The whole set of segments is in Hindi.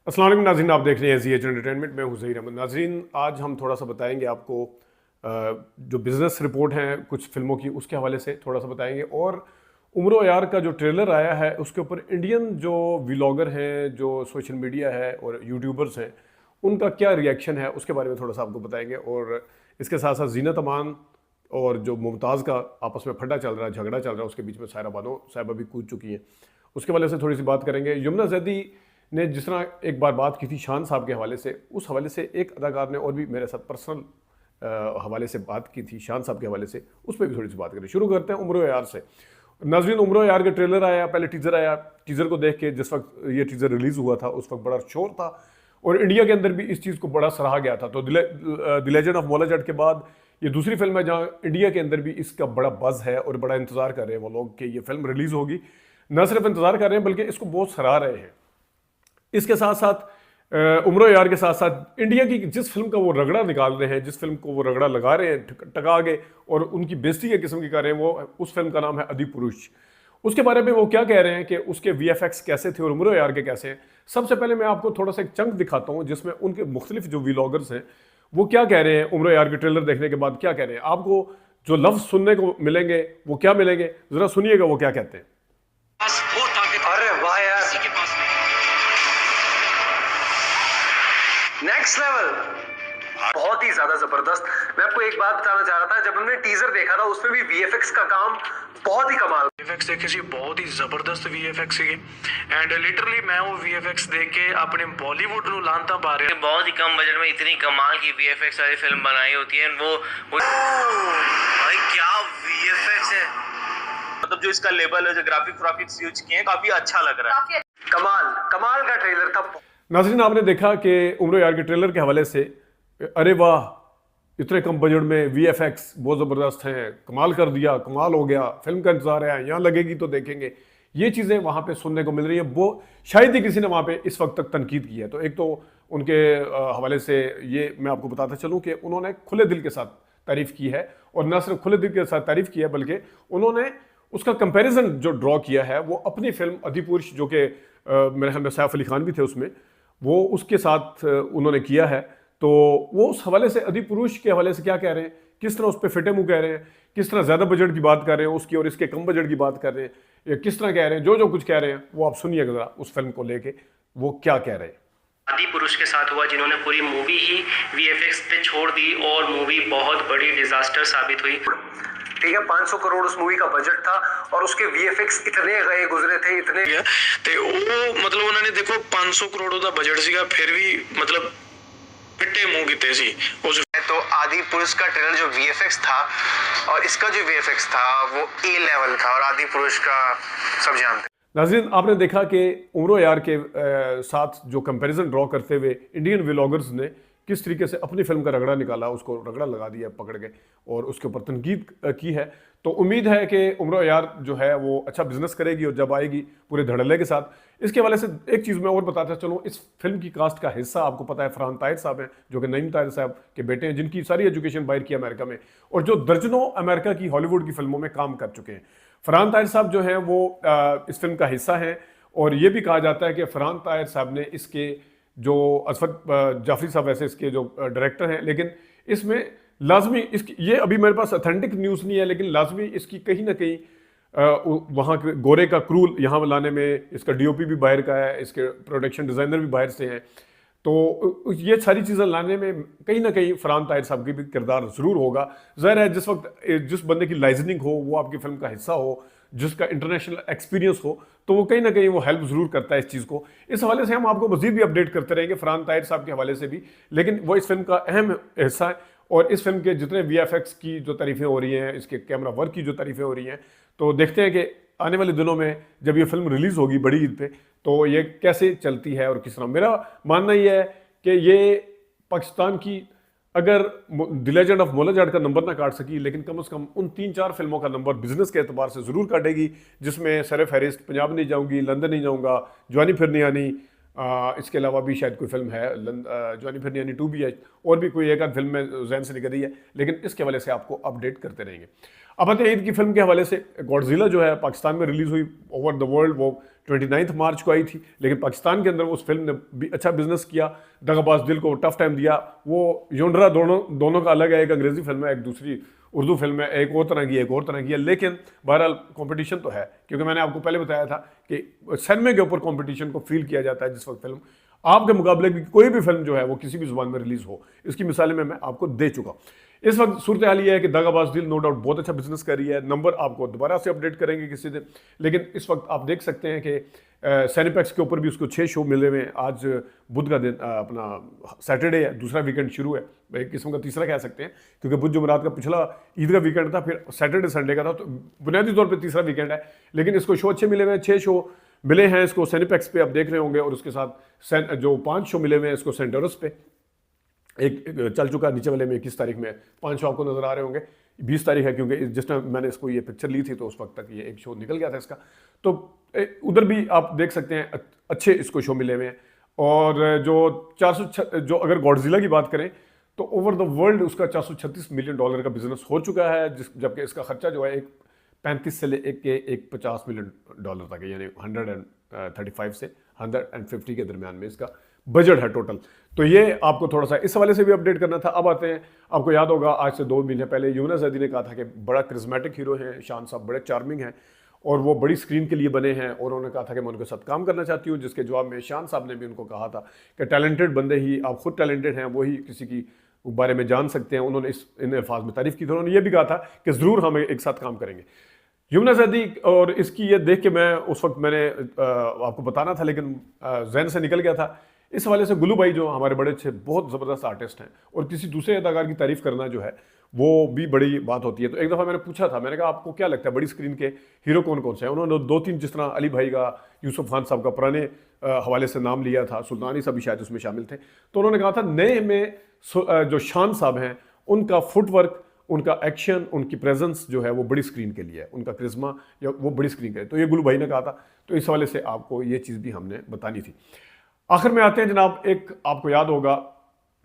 अस्सलाम वालेकुम नाज़रीन, आप देख रहे हैं ज़ी एच एंटरटेनमेंट। मैं हूं ज़हीर अहमद। नाज़रीन, आज हम थोड़ा सा बताएंगे आपको जो बिज़नेस रिपोर्ट हैं कुछ फिल्मों की, उसके हवाले से थोड़ा सा बताएंगे। और उम्र यार का जो ट्रेलर आया है उसके ऊपर इंडियन जो व्लॉगर हैं, जो सोशल मीडिया है और यूट्यूबर्स हैं, उनका क्या रिएक्शन है उसके बारे में थोड़ा सा आपको बताएंगे। और इसके साथ साथ जीनत अमान और जो मुमताज़ का आपस में फड्डा चल रहा है, झगड़ा चल रहा है, उसके बीच में सायरा बानो साहिबा भी कूद चुकी हैं, उसके हवाले से थोड़ी सी बात करेंगे। यमुना जैदी ने जिस तरह एक बार बात की थी शान साहब के हवाले से, उस हवाले से एक अदाकार ने और भी मेरे साथ पर्सनल हवाले से बात की थी शान साहब के हवाले से, उस पर भी थोड़ी सी बात करें। शुरू करते हैं उम्र यार से। नाज़रीन, उम्र यार का ट्रेलर आया, पहले टीज़र आया। टीज़र को देख के जिस वक्त ये टीज़र रिलीज़ हुआ था उस वक्त बड़ा शोर था और इंडिया के अंदर भी इस चीज़ को बड़ा सराहा गया था। तो द लेजेंड ऑफ मोला जट के बाद ये दूसरी फिल्म है जहाँ इंडिया के अंदर भी इसका बड़ा बज़ है और बड़ा इंतज़ार कर रहे हैं वो लोग कि ये फिल्म रिलीज़ होगी। न सिर्फ इंतज़ार कर रहे हैं बल्कि इसको बहुत सराह रहे हैं। इसके साथ साथ उम्र यार के साथ साथ इंडिया की जिस फिल्म का वो रगड़ा निकाल रहे हैं, जिस फिल्म को वो रगड़ा लगा रहे हैं टका के और उनकी बेइज्जती के किस्म की कर रहे हैं, वो उस फिल्म का नाम है अधिपुरुष। उसके बारे में वो क्या कह रहे हैं कि उसके वीएफएक्स कैसे थे और उम्र यार के कैसे हैं। सबसे पहले मैं आपको थोड़ा सा एक चंक दिखाता हूँ जिसमें उनके मुख्तलिफ जो व्लॉगर्स हैं वो क्या कह रहे हैं। उम्र यार के ट्रेलर देखने के बाद क्या कह रहे हैं, आपको जो लफ्ज सुनने को मिलेंगे वो क्या मिलेंगे, जरा सुनिएगा वो क्या कहते हैं। अरे वाह यार, नेक्स्ट लेवल, बहुत ही ज्यादा जबरदस्त। मैं आपको एक बात बताना चाह रहा था, जब हमने टीजर देखा था उसमें भी वीएफएक्स का काम बहुत ही कमाल। वीएफएक्स देखे सी बहुत ही जबरदस्त वीएफएक्स सीगे एंड लिटरली मैं वो वीएफएक्स देख के अपने बॉलीवुड नु लानता पा रहे। बहुत ही कम बजट में इतनी कमाल की वीएफएक्स वाली फिल्म बनाई होती है वो भाई क्या वीएफएक्स है, मतलब जो इसका लेवल है, जो ग्राफिक्स यूज किए हैं, काफी अच्छा लग रहा है। कमाल कमाल का ट्रेलर था। नाज़रीन, आपने देखा कि उम्र यार के ट्रेलर के हवाले से अरे वाह, इतने कम बजट में वीएफएक्स बहुत ज़बरदस्त हैं, कमाल कर दिया, कमाल हो गया, फिल्म का इंतजार है, यहाँ लगेगी तो देखेंगे, ये चीज़ें वहाँ पे सुनने को मिल रही है। वो शायद ही किसी ने वहाँ पे इस वक्त तक तनकीद की है। तो एक तो उनके हवाले से ये मैं आपको बताता चलूँ कि उन्होंने खुले दिल के साथ तारीफ़ की है और न सिर्फ खुले दिल के साथ तारीफ़ की है बल्कि उन्होंने उसका कंपैरिजन जो ड्रॉ किया है वो अपनी फिल्म अधिपुरुष, जो कि मेरे ख्याल में सैफ अली खान भी थे उसमें, वो उसके साथ उन्होंने किया है। तो वो उस हवाले से अधिपुरुष के हवाले से क्या कह रहे हैं, किस तरह उस पर फिटे मुँह कह रहे हैं, किस तरह ज़्यादा बजट की बात कर रहे हैं उसकी और इसके कम बजट की बात कर रहे हैं, या किस तरह कह रहे हैं, जो जो कुछ कह रहे हैं वो आप सुनिएगा ज़रा उस फिल्म को लेके वो क्या कह रहे हैं। आदिपुरुष के साथ हुआ, जिन्होंने पूरी मूवी ही वीएफएक्स पे छोड़ दी और मूवी बहुत बड़ी डिजास्टर साबित हुई। ठीक है, 500 करोड़ उस मूवी का बजट था और उसके वीएफएक्स इतने गए गुजरे थे, इतने ते वो मतलब उन्होंने देखो 500 करोड़ का बजट सीगा फिर भी मतलब फिट्टे मुंह कीते सी उस। तो आदिपुरुष का ट्रेलर जो वीएफएक्स था और इसका जो वीएफएक्स था वो ए लेवल था और आदिपुरुष का सब जानते। नाज़रीन, आपने देखा कि उम्र यार के साथ जो कंपैरिजन ड्रॉ करते हुए इंडियन व्लॉगर्स ने किस तरीके से अपनी फिल्म का रगड़ा निकाला, उसको रगड़ा लगा दिया पकड़ के और उसके ऊपर तनकीद की है। तो उम्मीद है कि उम्र यार जो है वो अच्छा बिजनेस करेगी और जब आएगी पूरे धड़ल्ले के साथ। इसके हवाले से एक चीज़ मैं और बताता चलूँ, इस फिल्म की कास्ट का हिस्सा आपको पता है फरहान ताहिर साहब हैं, जो कि नईम ताहिर साहब के बेटे हैं, जिनकी सारी एजुकेशन बाहर की अमेरिका में और जो दर्जनों अमेरिका की हॉलीवुड की फिल्मों में काम कर चुके हैं। फरहान ताहिर साहब जो हैं वो इस फिल्म का हिस्सा हैं और ये भी कहा जाता है कि फरहान ताहिर साहब ने इसके जो असफत जाफरी साहब वैसे इसके जो डायरेक्टर हैं, लेकिन इसमें लाजमी इसकी ये अभी मेरे पास ऑथेंटिक न्यूज़ नहीं है, लेकिन लाजमी इसकी कहीं ना कहीं वहाँ के गोरे का क्रू यहाँ लाने में, इसका डीओपी भी बाहर का है, इसके प्रोडक्शन डिज़ाइनर भी बाहर से हैं, तो ये सारी चीज़ें लाने में कहीं ना कहीं फरहान ताहिर साहब की भी किरदार ज़रूर होगा। ज़ाहिर है जिस वक्त जिस बंदे की लाइजनिंग हो, वो आपकी फिल्म का हिस्सा हो, जिसका इंटरनेशनल एक्सपीरियंस हो, तो वो कहीं ना कहीं वो हेल्प ज़रूर करता है इस चीज़ को। इस हवाले से हम आपको मज़ीद भी अपडेट करते रहेंगे फरहान ताहिर साहब के हवाले से भी, लेकिन वो इस फिल्म का अहम हिस्सा है और इस फिल्म के जितने वीएफएक्स की जो तारीफ़ें हो रही हैं, इसके कैमरा वर्क की जो तारीफ़ें हो रही हैं, तो देखते हैं कि आने वाले दिनों में जब ये फिल्म रिलीज़ होगी बड़ी ईद पे तो ये कैसे चलती है और किस तरह। मेरा मानना ये है कि ये पाकिस्तान की अगर द लेजेंड ऑफ मोला जट का नंबर ना काट सकी, लेकिन कम से कम उन 3-4 फिल्मों का नंबर बिजनेस के एतबार से ज़रूर काटेगी, जिसमें सर फहरिस्त पंजाब नहीं जाऊंगी, लंदन नहीं जाऊंगा, जवानी फिर नहीं आनी, इसके अलावा भी शायद कोई फिल्म है जवानी फिर नहीं आनी 2 भी है, और भी कोई एक आध फिल्म में जहन से निकल रही है, लेकिन इसके हवाले से आपको अपडेट करते रहेंगे। अब आते हैं ईद की फिल्म के हवाले से। गॉडजिला जो है पाकिस्तान में रिलीज़ हुई, ओवर द वर्ल्ड वो 29 मार्च को आई थी, लेकिन पाकिस्तान के अंदर उस फिल्म ने भी अच्छा बिजनेस किया। दगाबाज दिल को टफ टाइम दिया। वो योनरा दोनों का अलग है, एक अंग्रेजी फिल्म है, एक दूसरी उर्दू फिल्म है, एक और तरह की एक और तरह की है, लेकिन बहरहाल कंपटीशन तो है, क्योंकि मैंने आपको पहले बताया था कि सिनेमा के ऊपर कंपटीशन को फील किया जाता है। जिस वक्त फिल्म आपके मुकाबले की कोई भी फिल्म जो है वो किसी भी जुबान में रिलीज हो, इसकी मिसालें मैं आपको दे चुका हूँ। इस वक्त सूरत हाल ये है कि दगाबाज दिल नो डाउट बहुत अच्छा बिजनेस कर रही है। नंबर आपको दोबारा से अपडेट करेंगे किसी दिन, लेकिन इस वक्त आप देख सकते हैं कि सैनिपैक्स के ऊपर भी उसको 6 शो मिले हुए हैं। आज बुध का दिन अपना सैटरडे है, दूसरा वीकेंड शुरू है, एक किस्म का तीसरा कह सकते हैं, क्योंकि बुध जुमेरात का पिछला ईद का वीकेंड था, फिर सैटरडे संडे का था, तो बुनियादी तौर पर तीसरा वीकेंड है। लेकिन इसको शो अच्छे मिले हुए हैं, 6 शो मिले हैं इसको सैनिपैक्स पे, आप देख रहे होंगे, और उसके साथ जो 5 शो मिले हुए हैं इसको सेंटोरस पे। एक चल चुका नीचे वाले में 21 तारीख में, 5 शो आपको नजर आ रहे होंगे। 20 तारीख है, क्योंकि जिस टाइम मैंने इसको ये पिक्चर ली थी तो उस वक्त तक ये एक शो निकल गया था इसका। तो उधर भी आप देख सकते हैं अच्छे इसको शो मिले हुए हैं। और जो 400 जो अगर गॉडजिला की बात करें तो ओवर द वर्ल्ड उसका $436 मिलियन का बिजनेस हो चुका है, जबकि इसका खर्चा जो है एक 35 से लेके एक $50 मिलियन तक है, यानी 135 से 150 के दरमियान में इसका बजट है टोटल। तो ये आपको थोड़ा सा इस हवाले से भी अपडेट करना था। अब आते हैं, आपको याद होगा आज से 2 महीने पहले यमुना ज़ैदी ने कहा था कि बड़ा क्रिज्मेटिक हीरो हैं शान साहब, बड़े चार्मिंग हैं और वो बड़ी स्क्रीन के लिए बने हैं, और उन्होंने कहा था कि मैं उनके साथ काम करना चाहती हूँ, जिसके जवाब में शान साहब ने भी उनको कहा था कि टैलेंटेड बंदे ही, आप खुद टैलेंटेड हैं, वही किसी की बारे में जान सकते हैं। उन्होंने इन अल्फाज में तारीफ़ की थी। उन्होंने ये भी कहा था कि ज़रूर हम एक साथ काम करेंगे। यमुना ज़ैदी, और इसकी ये देख के मैं उस वक्त मैंने आपको बताना था, लेकिन जहन से निकल गया था। इस हवाले से गुल्लू भाई जो हमारे बड़े अच्छे बहुत ज़बरदस्त आर्टिस्ट हैं, और किसी दूसरे अदाकार की तारीफ़ करना जो है वो भी बड़ी बात होती है। तो एक दफ़ा मैंने पूछा था, मैंने कहा आपको क्या लगता है बड़ी स्क्रीन के हीरो कौन कौन से हैं? उन्होंने 2-3 जिस तरह अली भाई का, यूसुफ खान साहब का पुराने हवाले से नाम लिया था, सुल्तानी साहब भी शायद उसमें शामिल थे। तो उन्होंने कहा था नए में जो शान साहब हैं उनका फुटवर्क, उनका एक्शन, उनकी प्रेजेंस जो है वो बड़ी स्क्रीन के लिए है, उनका क्रिज्मा या वो बड़ी स्क्रीन के लिए। तो ये गुल्लू भाई ने कहा था, तो इस हवाले से आपको ये चीज़ भी हमने बतानी थी। आखिर में आते हैं जनाब, एक आपको याद होगा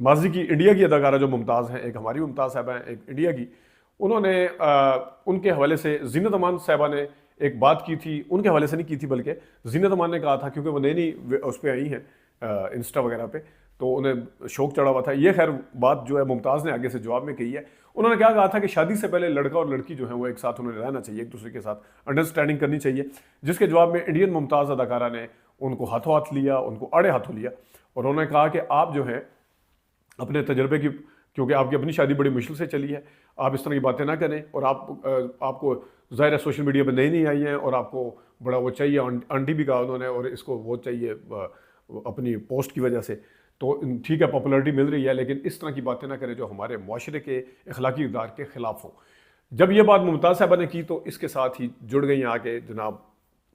माजी की इंडिया की अदाकारा जो मुमताज़ हैं, एक हमारी मुमताज़ साहबा हैं, एक इंडिया की, उन्होंने उनके हवाले से जीनत अमान साहबा ने एक बात की थी, उनके हवाले से नहीं की थी बल्कि जीनत अमान ने कहा था, क्योंकि वो नई उस पर आई हैं इंस्टा वगैरह पे, तो उन्हें शौक चढ़ा हुआ था। ये खैर बात जो है मुमताज़ ने आगे से जवाब में कही है। उन्होंने क्या कहा था कि शादी से पहले लड़का और लड़की जो है वो एक साथ उन्हें रहना चाहिए, एक दूसरे के साथ अंडरस्टैंडिंग करनी चाहिए, जिसके जवाब में इंडियन मुमताज़ अदाकारा ने उनको हाथों हाथ लिया, उनको आड़े हाथों लिया, और उन्होंने कहा कि आप जो हैं अपने तजर्बे की, क्योंकि आपकी अपनी शादी बड़ी मुश्किल से चली है, आप इस तरह की बातें ना करें, और आपको ज़ाहिर है सोशल मीडिया पर नई आई हैं और आपको बड़ा वो चाहिए, आंटी भी कहा उन्होंने, और इसको वो चाहिए अपनी पोस्ट की वजह से। तो ठीक है, पॉपुलैरिटी मिल रही है, लेकिन इस तरह की बातें ना करें जो हमारे माशरे के अखलाकी इक़दार के ख़िलाफ़ हों। जब ये बात मुमताज़ साहबा ने की तो इसके साथ ही जुड़ गई आके जनाब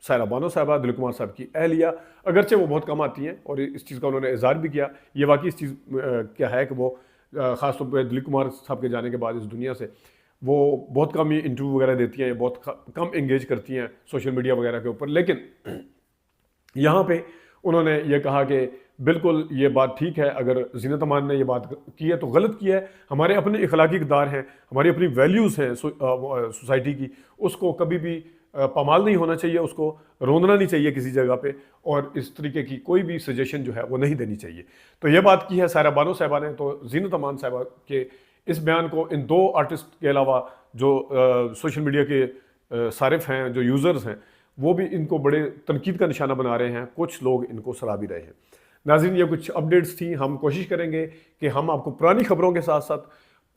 सायरा बानो साहबा, दिलीप कुमार साहब की अहलिया। अगरचे वो बहुत कम आती हैं और इस चीज़ का उन्होंने इज़हार भी किया। ये वाकई इस चीज़ क्या है कि वो ख़ासतौर पर दिलीप कुमार साहब के जाने के बाद इस दुनिया से वो बहुत कम ही इंटरव्यू वगैरह देती हैं, बहुत कम इंगेज करती हैं सोशल मीडिया वगैरह के ऊपर। लेकिन यहाँ पे उन्होंने ये कहा कि बिल्कुल ये बात ठीक है, अगर जीनत अमान ने ये बात की है तो गलत की है। हमारे अपने इखलाकी इक़दार हैं, हमारी अपनी वैल्यूज़ हैं सोसाइटी की, उसको कभी भी पामाल नहीं होना चाहिए, उसको रोंदना नहीं चाहिए किसी जगह पे, और इस तरीके की कोई भी सजेशन जो है वो नहीं देनी चाहिए। तो ये बात की है सायरा बानो साहबा ने। तो जीनत अमान साहबा के इस बयान को इन 2 आर्टिस्ट के अलावा जो सोशल मीडिया के सारिफ हैं, जो यूज़र्स हैं, वो भी इनको बड़े तनकीद का निशाना बना रहे हैं, कुछ लोग इनको सराह भी रहे हैं। नाज़रीन, ये कुछ अपडेट्स थी। हम कोशिश करेंगे कि हम आपको पुरानी खबरों के साथ साथ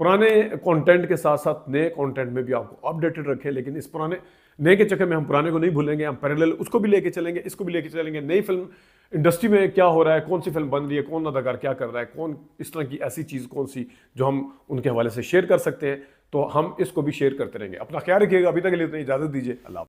पुराने कंटेंट के साथ साथ नए कंटेंट में भी आपको अपडेटेड रखें, लेकिन इस पुराने नए के चक्कर में हम पुराने को नहीं भूलेंगे, हम पैरेलल उसको भी लेके चलेंगे, इसको भी लेके चलेंगे। नई फिल्म इंडस्ट्री में क्या हो रहा है, कौन सी फिल्म बन रही है, कौन अदाकार क्या कर रहा है, कौन इस तरह की ऐसी चीज़ कौन सी जो हम उनके हवाले से शेयर कर सकते हैं, तो हम इसको भी शेयर करते रहेंगे। अपना ख्याल रखिएगा। अभी तक के लिए इतनी इजाज़त दीजिए। अल्लाह।